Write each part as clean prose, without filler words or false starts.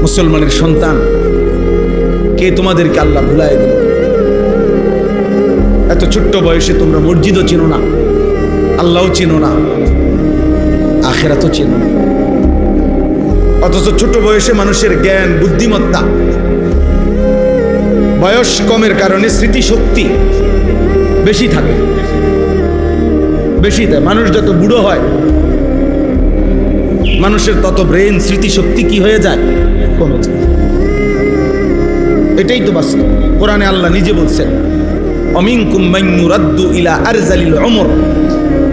মুসলমানের সন্তান, কে তোমাদেরকে আল্লাহ ভুলায় দিল? এত ছোট্ট বয়সে তোমরা মসজিদও চেনো না, আল্লাহও চেনো না, আখিরাতও চেনো না। অথচ ছোট বয়সে মানুষের জ্ঞান, বুদ্ধিমত্তা, বয়স কমের কারণে স্মৃতিশক্তি বেশি থাকে, বেশি দেয়। মানুষ যত বুড়ো হয় মানুষের তত ব্রেন, স্মৃতিশক্তি কি হয়ে যায়? কমে যায়। এটাই তো বাস্তব। কোরআনে আল্লাহ নিজে বলছেন, অমিনকুম মান ইউরাদ্দু ইলা আরজালিল উমর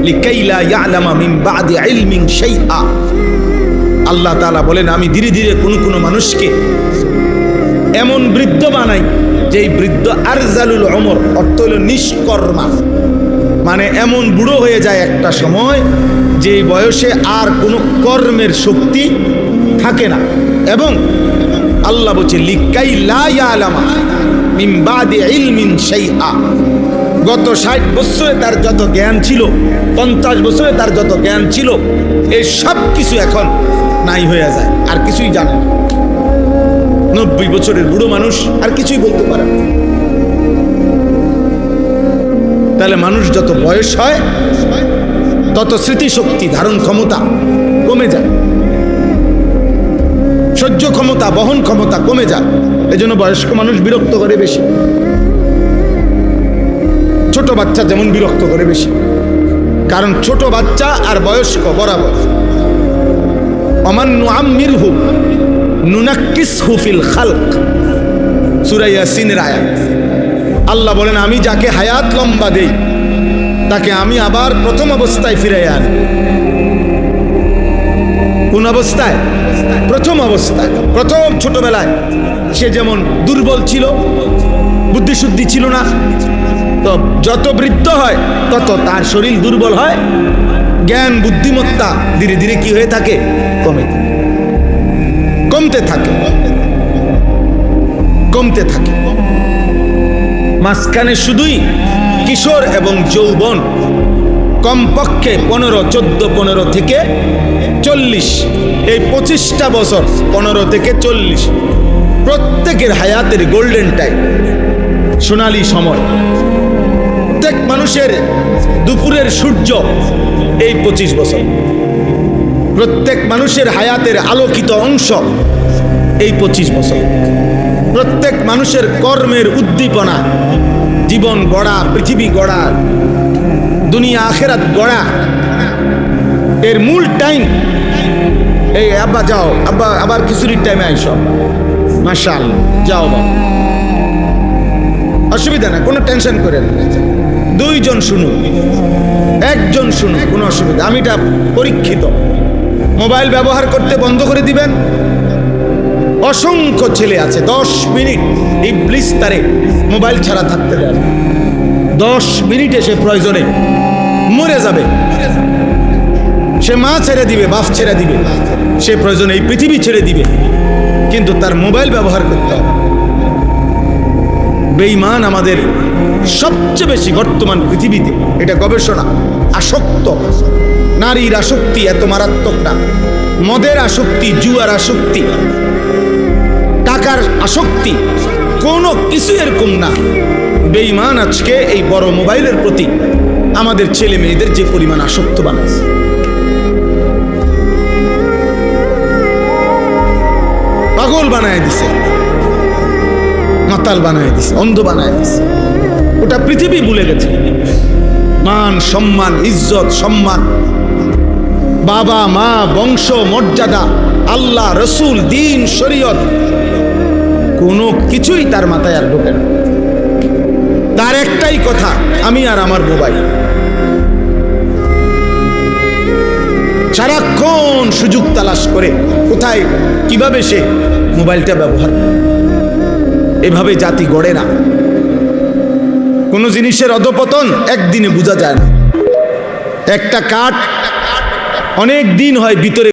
লিকাই লা ইয়ালামা মিন বাদি ইলমিন শাইআ। আল্লাহ তাআলা বলেন, আমি ধীরে ধীরে কোন কোন মানুষকে এমন বৃদ্ধ বানাই যেই বৃদ্ধ আরজালুল উমর, অর্থ হলো নিষ্কর্মা, মানে এমন বুড়ো হয়ে যায় একটা সময় যে বয়সে আর কোনো কর্মের শক্তি থাকে না। এবং আল্লাহ বলছে লিকাই লা ইয়ালামা মিন বাদি ইলমিন শাইআ। গত 60 বছরে তার যত জ্ঞান ছিল, 50 বছরে তার যত জ্ঞান ছিল, এই সব কিছু এখন নাই হয়ে যায়, আর কিছুই জানে না। 90 বছরের বুড়ো মানুষ আর কিছুই বলতে পারে না। তাহলে মানুষ যত বয়স হয় তত স্মৃতিশক্তি, ধারণ ক্ষমতা কমে যায়, সহ্য ক্ষমতা, বহন ক্ষমতা কমে যায়। এজন্য বয়স্ক মানুষ বিরক্ত করে বেশি, ছোট বাচ্চা যেমন বিরক্ত করে বেশি। কারণ ছোট বাচ্চা আর বয়স্ক বরাবর। ওমান নুআম্মিরহু নুনাক্কিসহু ফিল খালক, সূরা ইয়াসিনের আয়াত। আল্লাহ বলেন, আমি যাকে হায়াত লম্বা দেই তাকে আমি আবার প্রথম অবস্থায় ফিরাই আনি। কোন অবস্থায়? প্রথম অবস্থায়। প্রথম ছোটবেলায় সে যেমন দুর্বল ছিল, বুদ্ধিশুদ্ধি ছিল না, তো যত বৃদ্ধ হয় তত তার শরীর দুর্বল হয়, জ্ঞান বুদ্ধিমত্তা ধীরে ধীরে কি হয়ে থাকে? কমতে থাকে, কমতে থাকে। মাঝখানে শুধুই কিশোর এবং যৌবন, কমপক্ষে 15, 14, 15 থেকে 40, এই 25টা বছর, 15 থেকে 40 প্রত্যেকের হায়াতের গোল্ডেন টাইম, সোনালী সময়। প্রত্যেক মানুষের দুপুরের সূর্য এই 25 বছর। প্রত্যেক মানুষের হায়াতের আলোকিত অংশ এই 25 বছর। প্রত্যেক মানুষের কর্মের উদ্দীপনা, জীবন গড়া, পৃথিবী গড়া, দুনিয়া আখেরাত গড়া, এর মূল টাইম এই। আব্বা যাও, আব্বা আবার খিচুড়ির টাইমে আইস, মাশাআল্লাহ, যাও বাবা, অসুবিধা না, কোনো টেনশন করেন না। 2 জন শুনুন, 1 জন শুনুন, কোনো অসুবিধা। আমি এটা পরীক্ষিত। মোবাইল ব্যবহার করতে বন্ধ করে দিবেন। অসংখ্য ছেলে আছে 10 মিনিট ইবলিস তারে মোবাইল ছাড়া থাকতে দেয়। 10 মিনিটে সে প্রয়োজনে মরে যাবে। সে মা ছেড়ে দিবে, বাপ ছেড়ে দিবে, সে প্রয়োজনে এই পৃথিবী ছেড়ে দিবে, কিন্তু তার মোবাইল ব্যবহার করতে হবে। বেঈমান আমাদের সবচেয়ে বেশি বর্তমান পৃথিবীতে, এটা গবেষণা, আসক্ত। নারীর আসক্তি এত মারাত্মক না, মদের আসক্তি, জুয়ার আসক্তি, টাকার আসক্তি, কোনো কিছু এরকম না। বেঈমান আজকে এই বড় মোবাইলের প্রতি আমাদের ছেলে মেয়েদের যে পরিমাণ আসক্ত বানাচ্ছে, পাগল বানায় দিছে, মাতাল বানায় দিছে, অন্ধ বানায় দিছে। ওটা পৃথিবী ভুলে গেছে। মান সম্মান, ইজ্জত সম্মান, বাবা মা, বংশ মর্যাদা, আল্লাহ রসুল, দিন শরীয়ত, কোনো কিছুই তার মাথায় আর ঢোকে না। তার একটাই কথা, আমি আর আমার মোবাইল। সারাক্ষণ সুযোগ তালাশ করে কোথায় কিভাবে সে মোবাইলটা ব্যবহার। এভাবে জাতি গড়ে না। কোনো জিনিসের অধপতন একদিনে বোঝা যায় না। একটা কাঠ অনেক দিন হয় ভিতরে